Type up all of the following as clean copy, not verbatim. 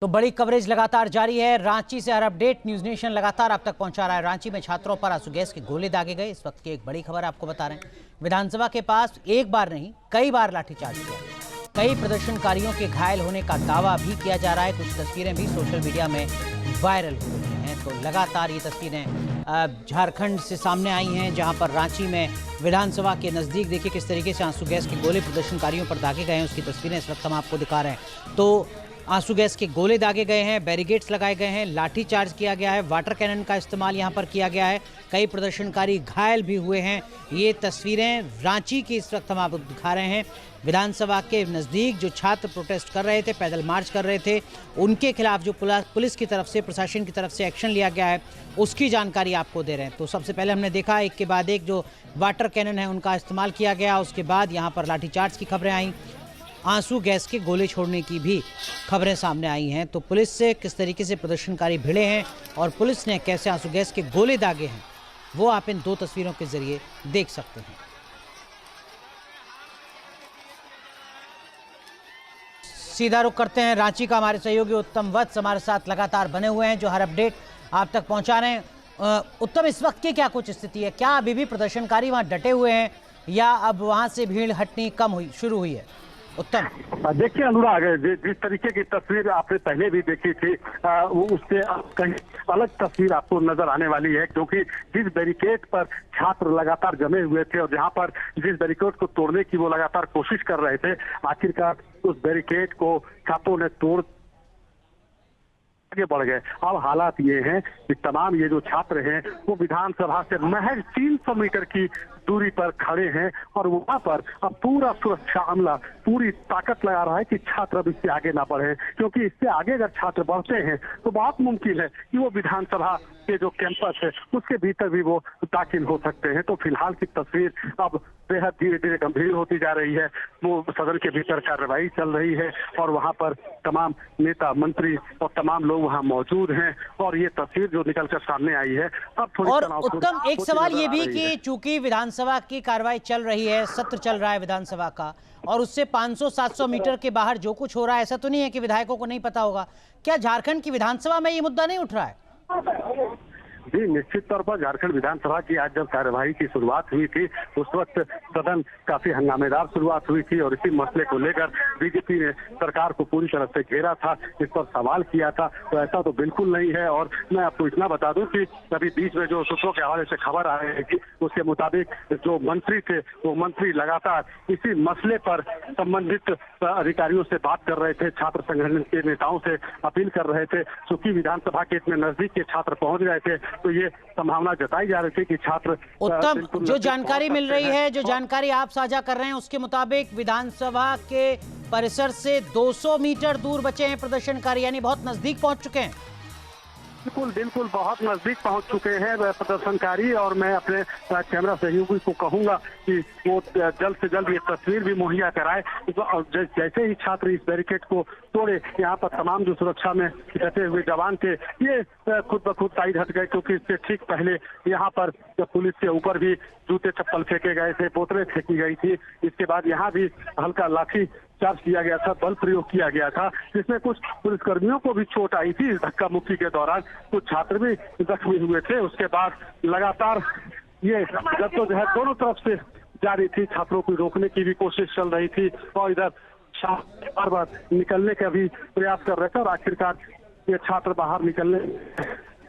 तो बड़ी कवरेज लगातार जारी है। रांची से हर अपडेट न्यूज नेशन लगातार आप तक पहुंचा रहा है। रांची में छात्रों पर आंसू गैस के गोले दागे गए। इस वक्त की एक बड़ी खबर आपको बता रहे हैं। विधानसभा के पास एक बार नहीं कई बार लाठीचार्ज किया गया। कई प्रदर्शनकारियों के घायल होने का दावा भी किया जा रहा है। कुछ तस्वीरें भी सोशल मीडिया में वायरल हो रही हैं। तो लगातार ये तस्वीरें झारखंड से सामने आई हैं, जहां पर रांची में विधानसभा के नज़दीक देखिए किस तरीके से आंसू गैस के गोले प्रदर्शनकारियों पर दागे गए हैं। उसकी तस्वीरें इस वक्त हम आपको दिखा रहे हैं। तो आंसू गैस के गोले दागे गए हैं, बैरिकेड्स लगाए गए हैं, लाठी चार्ज किया गया है, वाटर कैनन का इस्तेमाल यहां पर किया गया है। कई प्रदर्शनकारी घायल भी हुए हैं। ये तस्वीरें रांची की इस वक्त हम आपको दिखा रहे हैं। विधानसभा के नज़दीक जो छात्र प्रोटेस्ट कर रहे थे, पैदल मार्च कर रहे थे, उनके खिलाफ जो पुलिस की तरफ से, प्रशासन की तरफ से एक्शन लिया गया है, उसकी जानकारी आपको दे रहे हैं। तो सबसे पहले हमने देखा एक के बाद एक जो वाटर कैनन है उनका इस्तेमाल किया गया। उसके बाद यहाँ पर लाठीचार्ज की खबरें आई, आंसू गैस के गोले छोड़ने की भी खबरें सामने आई हैं। तो पुलिस से किस तरीके से प्रदर्शनकारी भिड़े हैं और पुलिस ने कैसे आंसू गैस के गोले दागे हैं, वो आप इन दो तस्वीरों के जरिए देख सकते हैं। सीधा रुख करते हैं रांची का। हमारे सहयोगी उत्तम वत्स हमारे साथ लगातार बने हुए हैं, जो हर अपडेट आप तक पहुंचा रहे हैं। उत्तम, इस वक्त की क्या कुछ स्थिति है? क्या अभी भी प्रदर्शनकारी वहां डटे हुए हैं या अब वहां से भीड़ हटनी शुरू हुई है? उत्तम, देखिए अनुराग, जिस तरीके की तस्वीर आपने पहले भी देखी थी, उससे कहीं अलग तस्वीर आपको नजर आने वाली है, क्योंकि जिस बैरिकेड पर छात्र लगातार जमे हुए थे और जहां पर जिस बैरिकेड को तोड़ने की वो लगातार कोशिश कर रहे थे, आखिरकार उस बैरिकेड को छात्रों ने तोड़ आगे बढ़ गए। अब हालात ये हैं कि तमाम ये जो छात्र हैं वो विधानसभा से महज 300 मीटर की दूरी पर खड़े हैं और वहां पर अब पूरा सुरक्षा अमला पूरी ताकत लगा रहा है कि छात्र अब इससे आगे ना बढ़े, क्योंकि इससे आगे अगर छात्र बढ़ते हैं तो बहुत मुमकिन है कि वो विधानसभा के जो कैंपस है उसके भीतर भी वो दाखिल हो सकते हैं। तो फिलहाल की तस्वीर अब बेहद धीरे धीरे गंभीर होती जा रही है। वो सदन के भीतर कार्रवाई चल रही है और वहां पर तमाम नेता मंत्री और तमाम लोग वहां मौजूद हैं और ये तस्वीर जो निकलकर सामने आई है अब थोड़ी। और उत्तम, एक सवाल ये भी कि चूंकि विधानसभा की कार्रवाई चल रही है, सत्र चल रहा है विधानसभा का, और उससे 500-700 मीटर के बाहर जो कुछ हो रहा है, ऐसा तो नहीं है कि विधायकों को नहीं पता होगा? क्या झारखंड की विधानसभा में ये मुद्दा नहीं उठ रहा है? जी, निश्चित तौर पर झारखंड विधानसभा की आज जब कार्यवाही की शुरुआत हुई थी उस वक्त सदन काफी हंगामेदार शुरुआत हुई थी और इसी मसले को लेकर बीजेपी ने सरकार को पूरी तरह से घेरा था, इस पर सवाल किया था। तो ऐसा तो बिल्कुल नहीं है। और मैं आपको इतना बता दूं कि अभी बीच में जो सूत्रों के हवाले से खबर आ रही है कि उसके मुताबिक जो मंत्री थे वो मंत्री लगातार इसी मसले पर संबंधित अधिकारियों से बात कर रहे थे, छात्र संगठन के नेताओं से अपील कर रहे थे। चूंकि विधानसभा के इतने नजदीक के छात्र पहुंच गए थे तो ये संभावना जताई जा रही थी कि छात्र। उत्तम, जो जानकारी मिल रही है, जो जानकारी आप साझा कर रहे हैं, उसके मुताबिक विधानसभा के परिसर से 200 मीटर दूर बचे हैं प्रदर्शनकारी, यानी बहुत नजदीक पहुंच चुके हैं। बिल्कुल बिल्कुल बहुत नजदीक पहुंच चुके हैं प्रदर्शनकारी। और मैं अपने कैमरा सहयोगी को कहूंगा कि वो जल्द से जल्द ये तस्वीर भी मुहैया कराए। जैसे ही छात्र इस बैरिकेड को तोड़े, यहाँ पर तमाम जो सुरक्षा में डटे हुए जवान थे ये खुद ब खुद साइड हट गए, क्योंकि इससे ठीक पहले यहाँ पर पुलिस के ऊपर भी जूते चप्पल फेंके गए थे, बोतलें फेंकी गई थी। इसके बाद यहाँ भी हल्का लाठी चार्ज किया गया था, बल प्रयोग किया गया था, जिसमें कुछ पुलिसकर्मियों को भी चोट आई थी इस धक्का मुक्की के दौरान। कुछ छात्र भी जख्मी हुए थे। उसके बाद लगातार ये जद्दोजहद दोनों तरफ से जारी थी, छात्रों को रोकने की भी कोशिश चल रही थी और इधर बार बार निकलने का भी प्रयास कर रहे थे और आखिरकार ये छात्र बाहर निकलने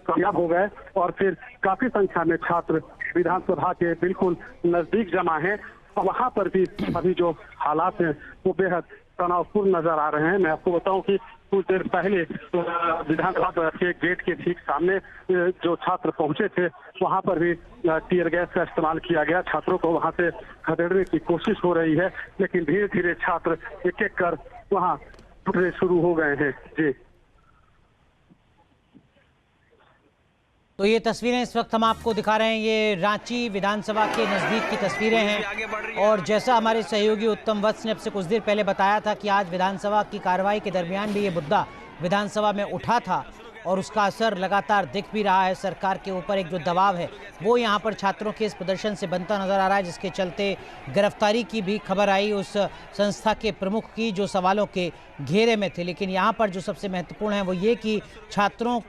कामयाब हो गए और फिर काफी संख्या में छात्र विधानसभा के बिल्कुल नजदीक जमा है। वहां पर भी अभी जो हालात हैं वो बेहद तनावपूर्ण नजर आ रहे हैं। मैं आपको बताऊं कि कुछ देर पहले विधानसभा के गेट के ठीक सामने जो छात्र पहुंचे थे वहां पर भी टीयर गैस का इस्तेमाल किया गया। छात्रों को वहां से खदेड़ने की कोशिश हो रही है, लेकिन धीरे धीरे छात्र एक एक कर वहां टूटने शुरू हो गए हैं। जी, तो ये तस्वीरें इस वक्त हम आपको दिखा रहे हैं, ये रांची विधानसभा के नज़दीक की तस्वीरें हैं। और जैसा हमारे सहयोगी उत्तम वत्स ने अब से कुछ देर पहले बताया था कि आज विधानसभा की कार्रवाई के दरमियान भी ये मुद्दा विधानसभा में उठा था और उसका असर लगातार दिख भी रहा है। सरकार के ऊपर एक जो दबाव है वो यहाँ पर छात्रों के इस प्रदर्शन से बनता नजर आ रहा है, जिसके चलते गिरफ्तारी की भी खबर आई उस संस्था के प्रमुख की जो सवालों के घेरे में थे। लेकिन यहाँ पर जो सबसे महत्वपूर्ण है वो ये कि छात्रों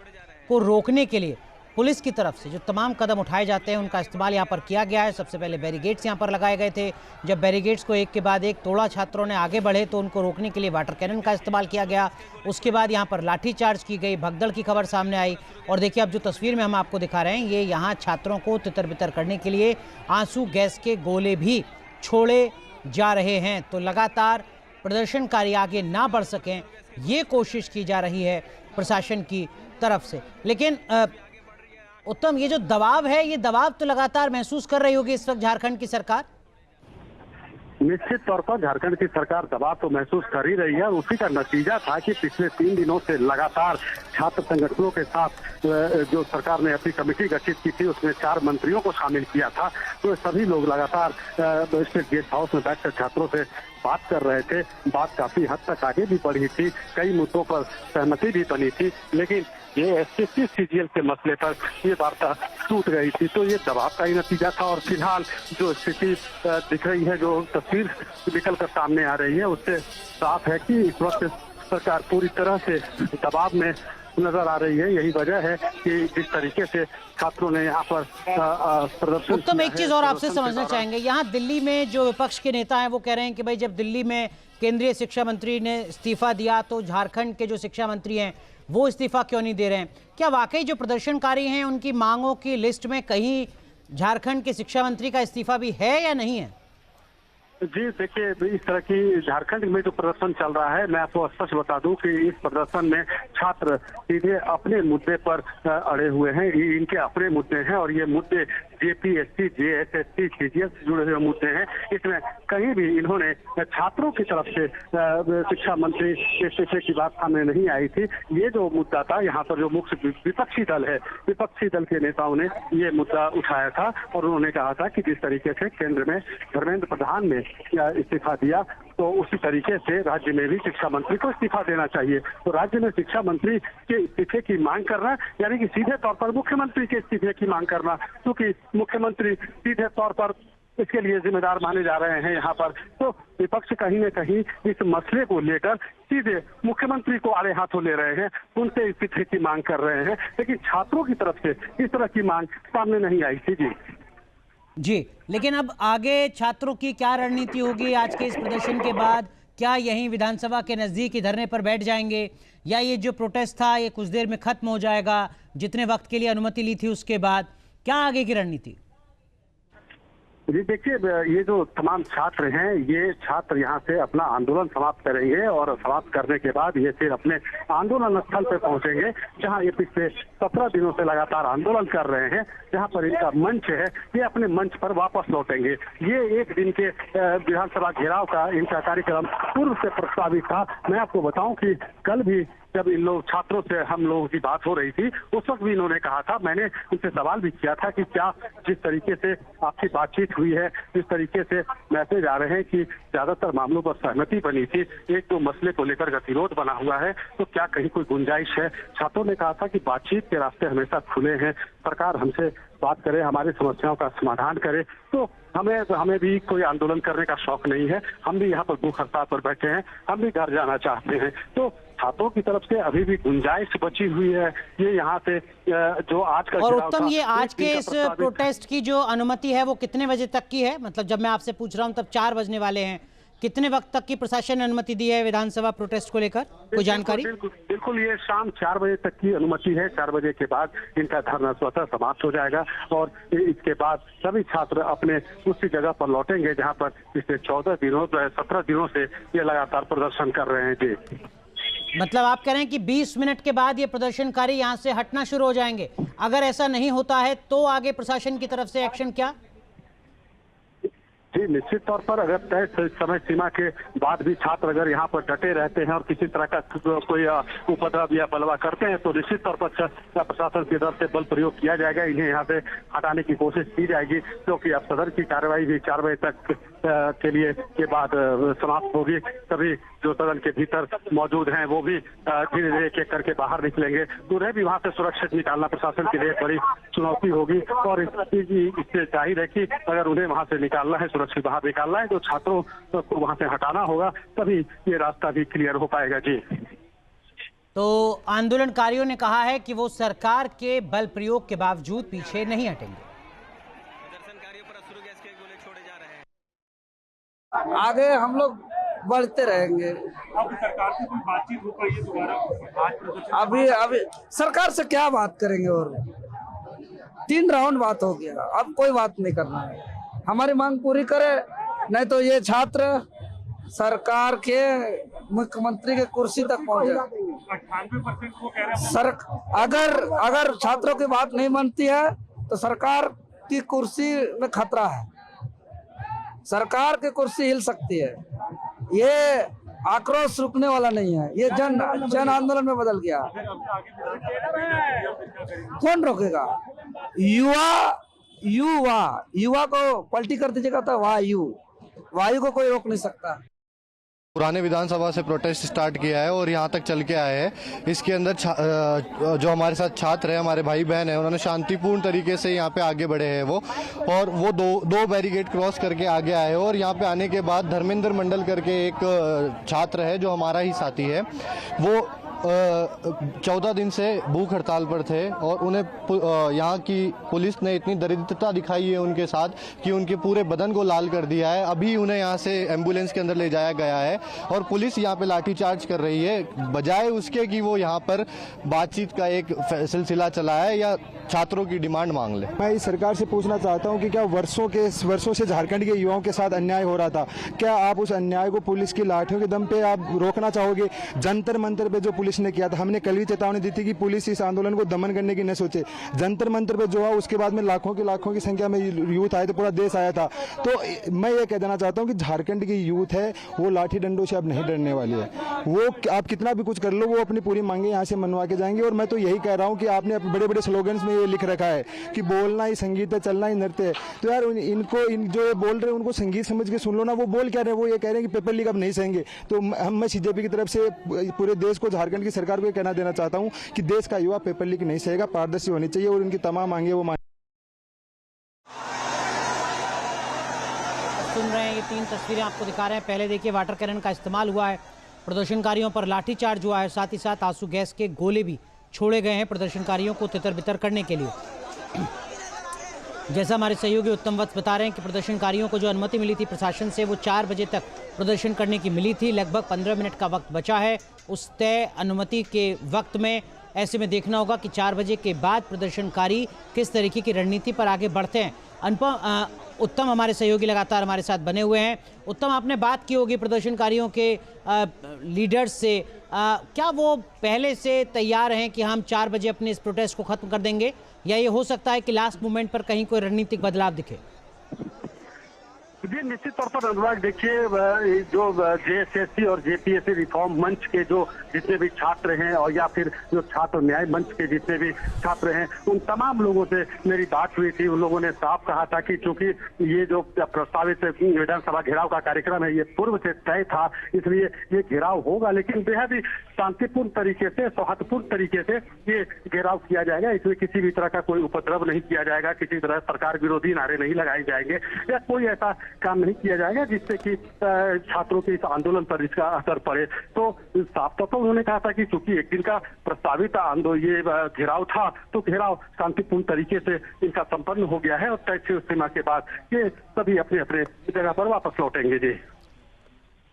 को रोकने के लिए पुलिस की तरफ से जो तमाम कदम उठाए जाते हैं उनका इस्तेमाल यहाँ पर किया गया है। सबसे पहले बैरिकेड्स यहाँ पर लगाए गए थे। जब बैरिकेड्स को एक के बाद एक तोड़ा, छात्रों ने आगे बढ़े तो उनको रोकने के लिए वाटर कैनन का इस्तेमाल किया गया। उसके बाद यहाँ पर लाठीचार्ज की गई, भगदड़ की खबर सामने आई। और देखिए अब जो तस्वीर में हम आपको दिखा रहे हैं ये यहाँ छात्रों को तितर बितर करने के लिए आंसू गैस के गोले भी छोड़े जा रहे हैं। तो लगातार प्रदर्शनकारी आगे ना बढ़ सकें ये कोशिश की जा रही है प्रशासन की तरफ से। लेकिन उत्तम, ये जो दबाव है ये दबाव तो लगातार महसूस कर रही होगी इस वक्त झारखंड की सरकार। निश्चित तौर पर झारखंड की सरकार दबाव तो महसूस कर ही रही है और उसी का नतीजा था कि पिछले 3 दिनों से लगातार छात्र संगठनों के साथ जो सरकार ने अपनी कमेटी गठित की थी उसमें 4 मंत्रियों को शामिल किया था। तो सभी लोग लगातार स्टेट गेस्ट हाउस में बैठकर छात्रों से बात कर रहे थे। बात काफी हद तक आगे भी बढ़ी थी, कई मुद्दों पर सहमति भी बनी थी, लेकिन ये एसएससी सीजीएल के मसले पर ये वार्ता टूट गई थी। तो ये दबाव का ही नतीजा था और फिलहाल जो स्थिति दिख रही है, जो तस्वीर निकल कर सामने आ रही है, उससे साफ है कि इस वक्त सरकार पूरी तरह से दबाव में नजर आ रही है। यही वजह है कि जिस तरीके से छात्रों ने यहाँ पर प्रदर्शन। उत्तम, एक चीज और आपसे समझना चाहेंगे, यहाँ दिल्ली में जो विपक्ष के नेता हैं वो कह रहे हैं कि भाई जब दिल्ली में केंद्रीय शिक्षा मंत्री ने इस्तीफा दिया तो झारखंड के जो शिक्षा मंत्री हैं वो इस्तीफा क्यों नहीं दे रहे हैं? क्या वाकई जो प्रदर्शनकारी हैं उनकी मांगों की लिस्ट में कहीं झारखंड के शिक्षा मंत्री का इस्तीफा भी है या नहीं है? जी देखिए, इस तरह की झारखंड में जो प्रदर्शन चल रहा है, मैं आपको स्पष्ट बता दूं कि इस प्रदर्शन में छात्र सीधे अपने मुद्दे पर अड़े हुए हैं। इनके अपने मुद्दे हैं और ये मुद्दे जेपीएससी, जेएसएससी, सीजीएल से जुड़े हुए मुद्दे हैं। इसमें कहीं भी इन्होंने छात्रों की तरफ से शिक्षा मंत्री के इस्तीफे की बात सामने नहीं आई थी। ये जो मुद्दा था, यहाँ पर जो मुख्य विपक्षी दल है, विपक्षी दल के नेताओं ने ये मुद्दा उठाया था और उन्होंने कहा था कि जिस तरीके से केंद्र में धर्मेंद्र प्रधान ने इस्तीफा दिया तो उसी तरीके से राज्य में भी शिक्षा मंत्री को इस्तीफा देना चाहिए। तो राज्य में शिक्षा मंत्री के इस्तीफे की मांग करना यानी कि सीधे तौर पर मुख्यमंत्री के इस्तीफे की मांग करना, क्योंकि मुख्यमंत्री सीधे तौर पर इसके लिए जिम्मेदार माने जा रहे हैं यहाँ पर। तो विपक्ष कहीं न कहीं इस मसले को लेकर सीधे मुख्यमंत्री को आड़े हाथों ले रहे हैं, उनसे इस्तीफे की मांग कर रहे हैं, लेकिन छात्रों की तरफ से इस तरह की मांग सामने नहीं आई थी। जी, लेकिन अब आगे छात्रों की क्या रणनीति होगी आज के इस प्रदर्शन के बाद? क्या यहीं विधानसभा के नजदीक ही धरने पर बैठ जाएंगे या ये जो प्रोटेस्ट था ये कुछ देर में खत्म हो जाएगा? जितने वक्त के लिए अनुमति ली थी उसके बाद क्या आगे की रणनीति? जी देखिए, ये जो तमाम छात्र हैं, ये छात्र यहाँ से अपना आंदोलन समाप्त करेंगे और समाप्त करने के बाद ये फिर अपने आंदोलन स्थल पे पहुंचेंगे, जहाँ ये पिछले 17 दिनों से लगातार आंदोलन कर रहे हैं, जहाँ पर इनका मंच है। ये अपने मंच पर वापस लौटेंगे। ये एक दिन के विधानसभा घेराव का इनका कार्यक्रम पूर्व से प्रस्तावित था। मैं आपको बताऊं कि कल भी जब इन लोग छात्रों से हम लोगों की बात हो रही थी, उस वक्त भी इन्होंने कहा था, मैंने उनसे सवाल भी किया था कि क्या जिस तरीके से आपकी बातचीत हुई है, जिस तरीके से मैसेज आ रहे हैं कि ज्यादातर मामलों पर सहमति बनी थी, एक दो मसले को लेकर गतिरोध बना हुआ है, तो क्या कहीं कोई गुंजाइश है? छात्रों ने कहा था कि बातचीत के रास्ते हमेशा खुले हैं, सरकार हमसे बात करे, हमारी समस्याओं का समाधान करे। तो हमें भी कोई आंदोलन करने का शौक नहीं है, हम भी यहाँ पर भूख हड़ताल पर बैठे हैं, हम भी घर जाना चाहते हैं। तो छात्रों की तरफ से अभी भी गुंजाइश बची हुई है। ये यहाँ से जो आज का और उत्तम, ये आज के इस प्रोटेस्ट की जो अनुमति है वो कितने बजे तक की है? मतलब जब मैं आपसे पूछ रहा हूँ तब 4 बजने वाले हैं, कितने वक्त तक की प्रशासन ने अनुमति दी है विधानसभा प्रोटेस्ट को लेकर? कोई जानकारी? बिल्कुल, ये शाम 4 बजे तक की अनुमति है। 4 बजे के बाद इनका धरना स्वतः समाप्त हो जाएगा और इसके बाद सभी छात्र अपने उसी जगह पर लौटेंगे जहां पर पिछले 17 दिनों से ये लगातार प्रदर्शन कर रहे हैं। जी, मतलब आप कह रहे हैं कि 20 मिनट के बाद ये प्रदर्शनकारी यहाँ से हटना शुरू हो जाएंगे। अगर ऐसा नहीं होता है तो आगे प्रशासन की तरफ से एक्शन क्या? जी, निश्चित तौर पर अगर तय समय सीमा के बाद भी छात्र अगर यहाँ पर डटे रहते हैं और किसी तरह का कोई उपद्रव या बलवा करते हैं तो निश्चित तौर पर प्रशासन की तरफ से बल प्रयोग किया जाएगा। इन्हें यहाँ से हटाने की कोशिश की जाएगी, क्योंकि अब सदन की कार्यवाही भी 4 बजे तक के लिए के बाद समाप्त होगी। सभी जो सदन के भीतर मौजूद हैं वो भी धीरे धीरे एक करके बाहर निकलेंगे, तो उन्हें भी वहाँ से सुरक्षित निकालना प्रशासन के लिए बड़ी चुनौती होगी। और इससे जाहिर है कि अगर उन्हें वहाँ से निकालना है, सुरक्षित बाहर निकालना है, तो छात्रों को वहाँ से हटाना होगा, तभी ये रास्ता भी क्लियर हो पाएगा। जी, तो आंदोलनकारियों ने कहा है कि वो सरकार के बल प्रयोग के बावजूद पीछे नहीं हटेंगे। प्रदर्शनकारियों पर अश्रु गैस के गोले छोड़े जा रहे हैं। आगे हम लोग बढ़ते रहेंगे। अब सरकार से कोई बातचीत हो पाई है दोबारा? अभी सरकार से क्या बात करेंगे, और 3 राउंड बात हो गया, अब कोई बात नहीं करना है। हमारी मांग पूरी करे, नहीं तो ये छात्र सरकार के मुख्यमंत्री के कुर्सी तक पहुंचे। 98% वो कह रहे हैं अगर छात्रों की बात नहीं बनती है तो सरकार की कुर्सी में खतरा है, सरकार की कुर्सी हिल सकती है। ये आक्रोश रुकने वाला नहीं है, ये जन आंदोलन में बदल गया। कौन रोकेगा? युवा को पलटी कर दीजिएगा तो वायु को कोई रोक नहीं सकता। पुराने विधानसभा से प्रोटेस्ट स्टार्ट किया है और यहाँ तक चल के आए हैं। इसके अंदर जो हमारे साथ छात्र हैं, हमारे भाई बहन हैं, उन्होंने शांतिपूर्ण तरीके से यहाँ पे आगे बढ़े हैं और वो दो बैरिकेड क्रॉस करके आगे आए और यहाँ पे आने के बाद धर्मेंद्र मंडल करके एक छात्र है जो हमारा ही साथी है, वो 14 दिन से भूख हड़ताल पर थे और उन्हें यहाँ की पुलिस ने इतनी दरिद्रता दिखाई है उनके साथ कि उनके पूरे बदन को लाल कर दिया है। अभी उन्हें यहाँ से एम्बुलेंस के अंदर ले जाया गया है और पुलिस यहाँ पे लाठीचार्ज कर रही है, बजाय उसके कि वो यहाँ पर बातचीत का एक सिलसिला चलाए या छात्रों की डिमांड मांग ले। मैं इस सरकार से पूछना चाहता हूँ कि क्या वर्षों से झारखंड के युवाओं के साथ अन्याय हो रहा था, क्या आप उस अन्याय को पुलिस की लाठियों के दम पे आप रोकना चाहोगे? जंतर मंतर पे जो पुलिस ने किया था, हमने कल भी चेतावनी दी थी कि पुलिस इस आंदोलन को दमन करने की न सोचे। जंतर मंतर पे जो है उसके बाद में लाखों की संख्या में यूथ आए थे, पूरा देश आया था। तो मैं ये कह देना चाहता हूँ कि झारखंड की यूथ है वो लाठी डंडों से अब नहीं डरने वाली है। वो आप कितना भी कुछ कर लो, वो अपनी पूरी मांगे यहाँ से मनवा के जाएंगे। और मैं तो यही कह रहा हूँ कि आपने बड़े बड़े स्लोगन्स में ये लिख रखा है कि बोलना ही संगीत है, चलना ही नृत्य है। तो यार जो बोल रहे हैं उनको संगीत समझ के सुन लो ना। वो बोल क्या रहे हैं? वो ये कह रहे हैं कि पेपर लीक अब नहीं सहेंगे। तो मैं सीजेपी की तरफ से पूरे देश को, झारखंड की सरकार को कहना देना चाहता हूं कि देश का युवा पेपर लीक नहीं सहेगा, पारदर्शी होनी चाहिए और उनकी तमाम मांगे वो सुन रहे हैं। ये 3 तस्वीरें आपको दिखा रहे हैं। पहले देखिए वाटर कैनन का इस्तेमाल हुआ है, प्रदर्शनकारियों पर लाठीचार्ज हुआ है, साथ ही साथ आंसू गैस के गोले भी छोड़े गए हैं प्रदर्शनकारियों को तितर बितर करने के लिए। जैसा हमारे सहयोगी उत्तम वत्स बता रहे हैं कि प्रदर्शनकारियों को जो अनुमति मिली थी प्रशासन से वो 4 बजे तक प्रदर्शन करने की मिली थी। लगभग 15 मिनट का वक्त बचा है उस तय अनुमति के वक्त में। ऐसे में देखना होगा कि 4 बजे के बाद प्रदर्शनकारी किस तरीके की रणनीति पर आगे बढ़ते हैं। उत्तम हमारे सहयोगी लगातार हमारे साथ बने हुए हैं। उत्तम, आपने बात की होगी प्रदर्शनकारियों के लीडर्स से, क्या वो पहले से तैयार हैं कि हम 4 बजे अपने इस प्रोटेस्ट को खत्म कर देंगे, या ये हो सकता है कि लास्ट मोमेंट पर कहीं कोई रणनीतिक बदलाव दिखे? जी, निश्चित तौर पर अनुराग, देखिए जो जेएसएससी और जेपीएससी रिफॉर्म मंच के जो जितने भी छात्र हैं और या फिर जो छात्र न्याय मंच के जितने भी छात्र हैं, उन तमाम लोगों से मेरी बात हुई थी। उन लोगों ने साफ कहा था कि चूंकि ये जो प्रस्तावित विधानसभा घेराव का कार्यक्रम है ये पूर्व से तय था, इसलिए ये घेराव होगा, लेकिन बेहद ही शांतिपूर्ण तरीके से, सौहार्दपूर्ण तरीके से ये घेराव किया जाएगा। इसमें किसी भी तरह का कोई उपद्रव नहीं किया जाएगा, किसी तरह सरकार विरोधी नारे नहीं लगाए जाएंगे या कोई ऐसा काम नहीं किया जाएगा जिससे कि छात्रों के इस आंदोलन पर इसका असर पड़े। तो साफ तौर पर उन्होंने कहा था कि चूंकि एक दिन का प्रस्तावित ये घेराव था, तो घेराव शांतिपूर्ण तरीके से इनका संपन्न हो गया है और तय सीमा के बाद ये सभी अपने अपने जगह पर वापस लौटेंगे। जी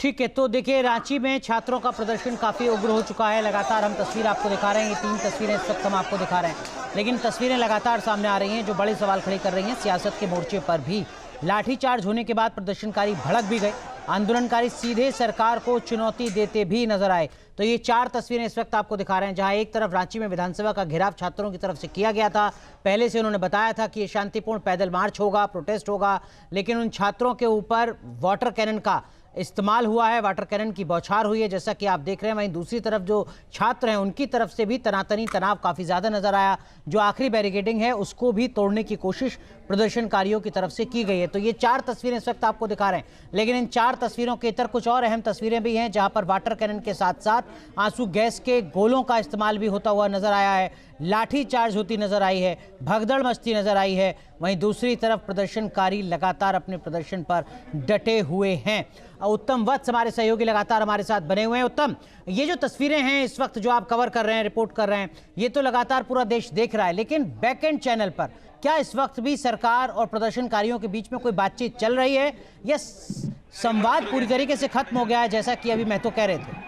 ठीक है, तो देखिए रांची में छात्रों का प्रदर्शन काफी उग्र हो चुका है। लगातार हम तस्वीर आपको दिखा रहे हैं, ये 3 तस्वीरें इस वक्त हम आपको दिखा रहे हैं, लेकिन तस्वीरें लगातार सामने आ रही हैं जो बड़े सवाल खड़े कर रही हैं। सियासत के मोर्चे पर भी लाठीचार्ज होने के बाद प्रदर्शनकारी भड़क भी गए। आंदोलनकारी सीधे सरकार को चुनौती देते भी नजर आए। तो ये 4 तस्वीरें इस वक्त आपको दिखा रहे हैं, जहां एक तरफ रांची में विधानसभा का घेराव छात्रों की तरफ से किया गया था। पहले से उन्होंने बताया था कि ये शांतिपूर्ण पैदल मार्च होगा, प्रोटेस्ट होगा, लेकिन उन छात्रों के ऊपर वाटर कैनन का इस्तेमाल हुआ है, वाटर कैनन की बौछार हुई है, जैसा कि आप देख रहे हैं। वहीं दूसरी तरफ जो छात्र हैं उनकी तरफ से भी तनातनी तनाव काफ़ी ज़्यादा नजर आया। जो आखिरी बैरिकेडिंग है उसको भी तोड़ने की कोशिश प्रदर्शनकारियों की तरफ से की गई है। तो ये 4 तस्वीरें इस वक्त आपको दिखा रहे हैं, लेकिन इन 4 तस्वीरों के इतर कुछ और अहम तस्वीरें भी हैं, जहां पर वाटर कैनन के साथ साथ आंसू गैस के गोलों का इस्तेमाल भी होता हुआ नजर आया है, लाठी चार्ज होती नजर आई है, भगदड़ मस्ती नजर आई है। वहीं दूसरी तरफ प्रदर्शनकारी लगातार अपने प्रदर्शन पर डटे हुए हैं। उत्तम वत्स हमारे सहयोगी लगातार हमारे साथ बने हुए हैं। उत्तम, ये जो तस्वीरें हैं इस वक्त जो आप कवर कर रहे हैं, रिपोर्ट कर रहे हैं, ये तो लगातार पूरा देश देख रहा है, लेकिन बैकएंड चैनल पर क्या इस वक्त भी सरकार और प्रदर्शनकारियों के बीच में कोई बातचीत चल रही है या संवाद पूरी तरीके से खत्म हो गया है, जैसा कि अभी मैं तो कह रहे थे?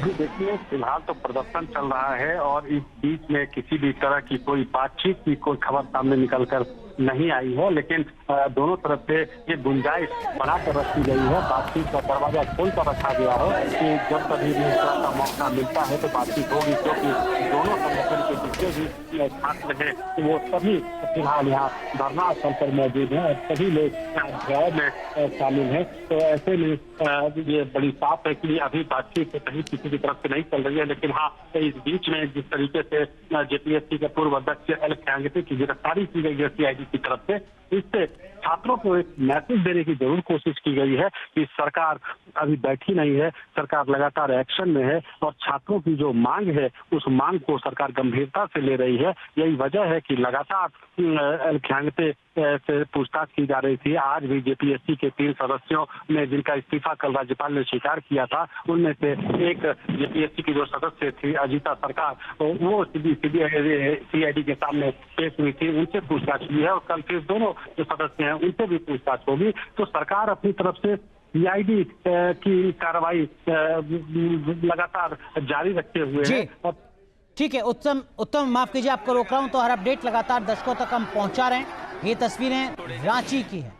देखिए, फिलहाल तो प्रदर्शन चल रहा है और इस बीच में किसी भी तरह की कोई बातचीत की कोई खबर सामने निकलकर नहीं आई है, लेकिन दोनों तरफ से ये गुंजाइश बनाकर रखी गई है, बातचीत का दरवाजा खोलकर रखा गया है कि जब कभी भी इस तरह का मौका मिलता है तो बातचीत होगी, क्योंकि दोनों संगठन के जितने भी छात्र हैं वो सभी फिलहाल यहाँ धरना स्थल पर मौजूद हैं और सभी लोग घेराव में शामिल हैं। तो ऐसे में ये बड़ी साफ है कि अभी बातचीत कहीं किसी की तरफ से नहीं चल रही है, लेकिन हाँ, इस बीच में जिस तरीके से जेपीएससी के पूर्व अध्यक्ष एल खयांगते की गिरफ्तारी की गई है सीआईडी की तरफ से, इससे छात्रों को एक मैसेज देने की जरूर कोशिश की गई है कि सरकार अभी बैठी नहीं है, सरकार लगातार एक्शन में है और छात्रों की जो मांग है उस मांग को सरकार गंभीरता से ले रही है। यही वजह है कि लगातार एल खयांगते से पूछताछ की जा रही थी। आज भी जेपीएससी के 3 सदस्यों ने जिनका इस्तीफा कल राज्यपाल ने स्वीकार किया था, उनमें से एक जेपीएससी की जो सदस्य थी अजीता सरकार, वो सीआईडी के सामने पेश हुई थी, उनसे पूछताछ की है और कल फिर दोनों जो सदस्य हैं उनसे भी पूछताछ होगी। तो सरकार अपनी तरफ से सीआईडी की कार्रवाई लगातार जारी रखते हुए है। ठीक है उत्तम, माफ कीजिए आपको रोक रहा हूं, तो हर अपडेट लगातार दर्शकों तक हम पहुंचा रहे हैं। ये तस्वीरें रांची की है।